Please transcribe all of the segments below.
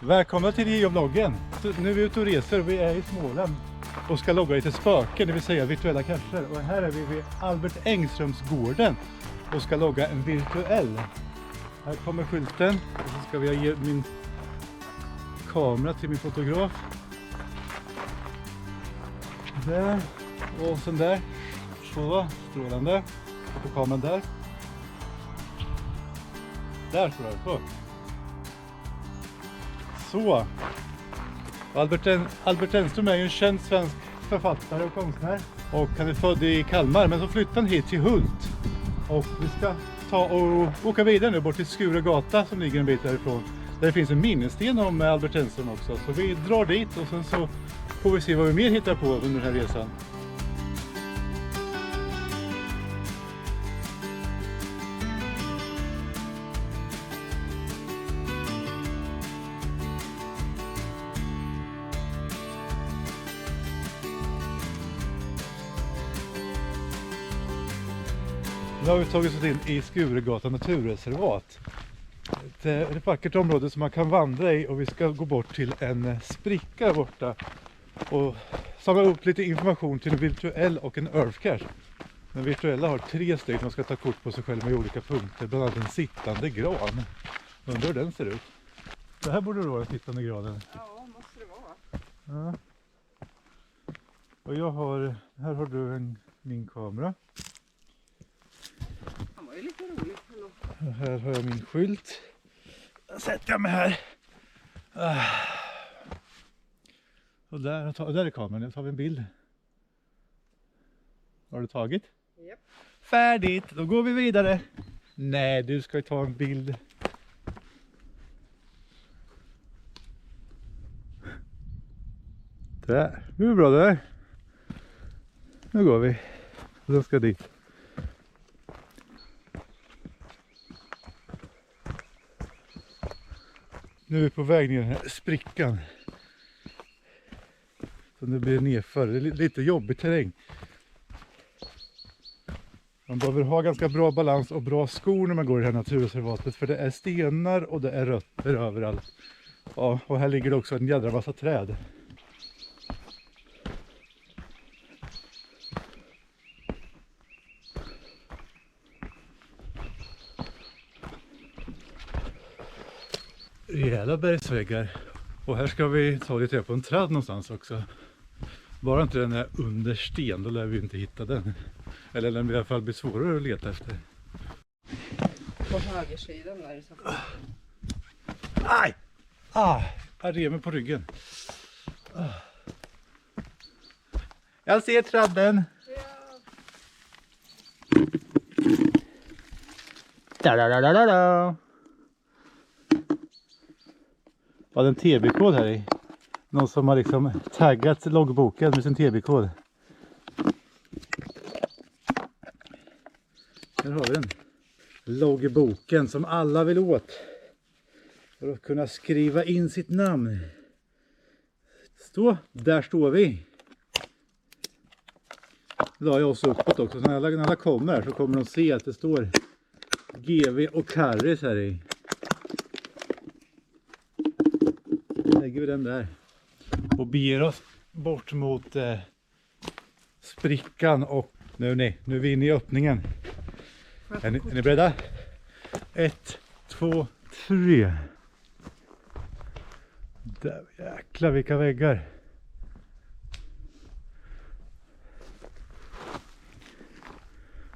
Välkomna till geovloggen. Nu är vi ute och reser och vi är i Småland och ska logga lite spöken, det vill säga virtuella cacher. Och här är vi vid Albert Engströmsgården och ska logga en virtuell. Här kommer skylten och så ska vi ge min kamera till min fotograf. Där och sen där. Så, strålande. Och på kameran där. Där står det på. Så. Albert Engström är ju en känd svensk författare och konstnär. Och han är född i Kalmar, men så flyttade han hit till Hult. Och vi ska ta och åka vidare nu bort till Skuregata som ligger en bit därifrån. Där det finns en minnessten om Albert Engström också. Så vi drar dit och sen så får vi se vad vi mer hittar på under den här resan. Nu har vi tagit oss in i Skuregata naturreservat. Det är ett vackert område som man kan vandra i och vi ska gå bort till en spricka borta och samla upp lite information till en virtuell och en earth cache. Den virtuella har 3 steg man ska ta kort på sig själv med olika punkter, bland annat en sittande gran. Undrar hur den ser ut. Det här borde vara den sittande granen. Ja, måste det vara. Ja. Och här har du min kamera. Han var ju lite rolig. Och här har jag min skylt. Där sätter jag mig här. Och där är kameran. Nu tar vi en bild. Har du tagit? Japp. Färdigt, då går vi vidare. Nej, du ska ta en bild. Där, det är bra där. Nu går vi. Då ska dit. Nu är vi på väg ner i den här sprickan. Så nu blir det nerför. Det är lite jobbig terräng. Man behöver ha ganska bra balans och bra skor när man går i det här naturreservatet. För det är stenar och det är rötter överallt. Ja, och här ligger det också en jädra massa träd. Rejäla bergsväggar. Och här ska vi ta lite på en träd någonstans också. Bara inte den är under sten, då lär vi inte hitta den. Eller den blir i alla fall bli svårare att leta efter. På högersidan där i så fall. Aj! Jag rev mig på ryggen. Jag ser träden. Da. Var det en TB-kod här i? Någon som har liksom taggat loggboken med sin TB-kod. Här har vi den. Loggboken som alla vill åt. För att kunna skriva in sitt namn. Där står vi. La jag oss uppåt också. Så när alla kommer här så kommer de se att det står GV och Karris här i. Lägger vi den där. Och beger oss bort mot sprickan och nu är vi inne i öppningen. Är ni beredda? 1, 2, 3. Där, jäklar vilka väggar.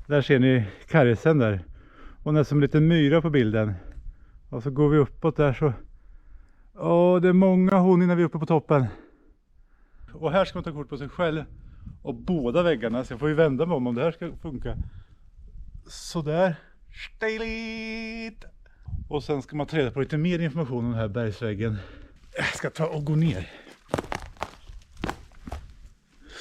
Där ser ni karrisen där. Och nästan en liten myra på bilden. Och så går vi uppåt där så. Det är många hon innan vi är uppe på toppen. Och här ska man ta kort på sig själv. Och båda väggarna. Så jag får ju vända mig om det här ska funka. Sådär. Stiligt. Och sen ska man ta reda på lite mer information om den här bergsväggen. Jag ska ta och gå ner.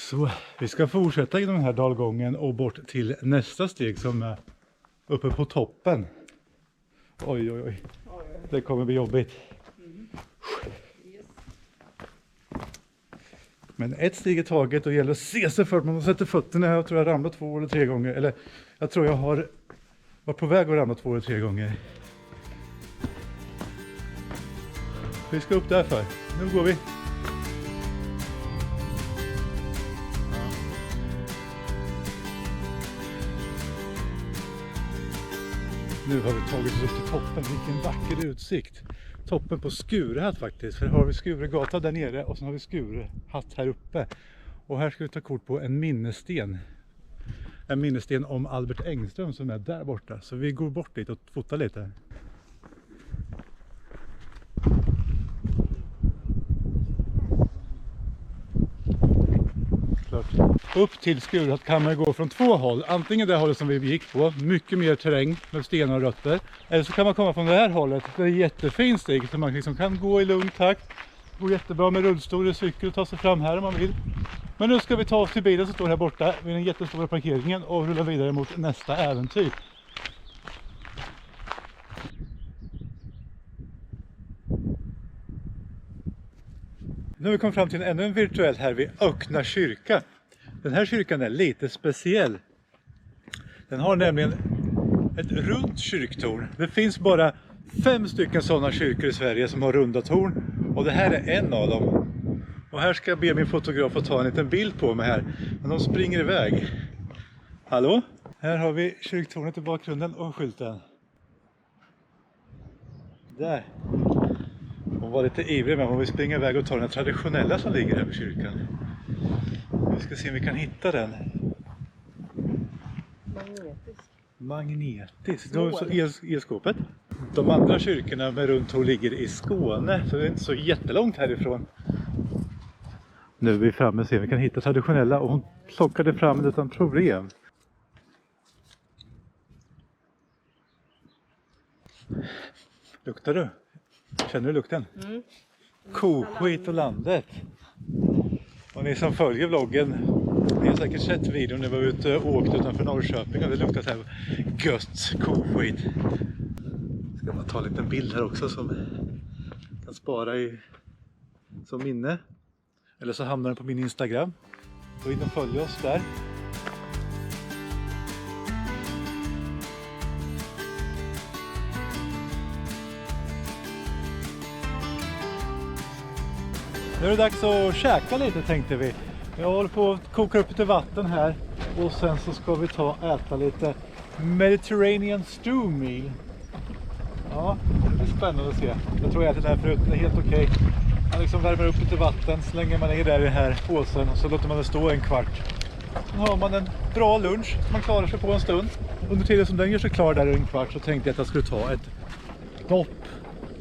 Så vi ska fortsätta genom den här dalgången och bort till nästa steg som är uppe på toppen. Oj. Det kommer bli jobbigt. Yes. Men ett steg i taget och gäller att se sig för. Man sätter fötterna här. Jag tror jag ramlat 2 eller 3 gånger. Eller jag tror jag har varit på väg att ramla 2 eller 3 gånger. Vi ska upp därför. Nu går vi. Nu har vi tagit oss upp till toppen. Vilken vacker utsikt. Toppen på Skurehatt faktiskt. För här har vi Skuregata där nere och sen har vi Skurehatt här uppe. Och här ska vi ta kort på en minnessten. En minnessten om Albert Engström som är där borta. Så vi går bort dit och fotar lite. Upp till Skurehatt kan man gå från två håll. Antingen det hållet som vi gick på, mycket mer terräng med stenar och rötter. Eller så kan man komma från det här hållet. Det är jättefin stig så man liksom kan gå i lugn takt. Går jättebra med rullstol och cykel och ta sig fram här om man vill. Men nu ska vi ta oss till bilen som står här borta vid den jättestora parkeringen och rulla vidare mot nästa äventyr. Nu har vi kommit fram till ännu en virtuell här vid Öckna kyrka. Den här kyrkan är lite speciell. Den har nämligen ett runt kyrktorn. Det finns bara 5 stycken sådana kyrkor i Sverige som har runda torn. Och det här är en av dem. Och här ska jag be min fotograf att ta en liten bild på mig här. Men de springer iväg. Hallå? Här har vi kyrktornet i bakgrunden och skylten. Där. Hon var lite ivrig men hon vill springa iväg och ta den traditionella som ligger här vid kyrkan. Vi ska se om vi kan hitta den. Magnetisk. Då så elskåpet. De andra kyrkorna med runt torn ligger i Skåne. Så det är inte så jättelångt härifrån. Nu är vi framme och ser om vi kan hitta traditionella. Och hon plockade fram det utan problem. Luktar du? Känner du lukten? Mm. Koskit och landet. Och ni som följer vloggen, ni har säkert sett videon när vi var ute och åkte utanför Norrköping och det luktar så här gött koskit. Ska man ta en liten bild här också som kan spara som minne. Eller så hamnar den på min Instagram. Gå in och följ oss där. Nu är det dags att käka lite tänkte vi. Jag håller på att koka upp lite vatten här. Och sen så ska vi äta lite Mediterranean stew meal. Ja, det är spännande att se. Jag tror jag ätit det här förut, det är helt okej. Man liksom värmer upp lite vatten, slänger man i där i den här påsen och så låter man det stå en kvart. Sen har man en bra lunch som man klarar sig på en stund. Under tiden som den gör sig klar där i en kvart så tänkte jag att jag skulle ta ett dopp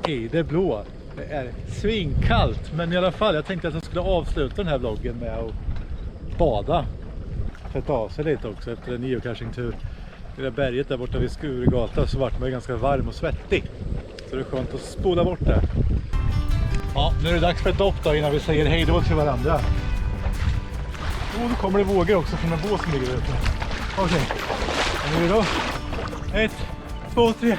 i det blå. Det är svinkallt, men i alla fall, jag tänkte att jag skulle avsluta den här vloggen med att bada. Tvätta av sig lite också efter en geocaching-tur. I det berget där borta vid Skuregata så vart man ganska varm och svettig. Så det är skönt att spola bort det. Ja, nu är det dags för ett dopp då innan vi säger hej då till varandra. Och då kommer det vågor också från en båt som ligger ute. Okej, nu är det då. 1, 2, 3.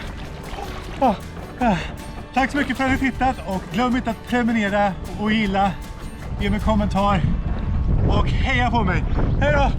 Tack så mycket för att ni tittat och glöm inte att prenumerera och gilla, ge mig en kommentar och heja på mig. Hej då!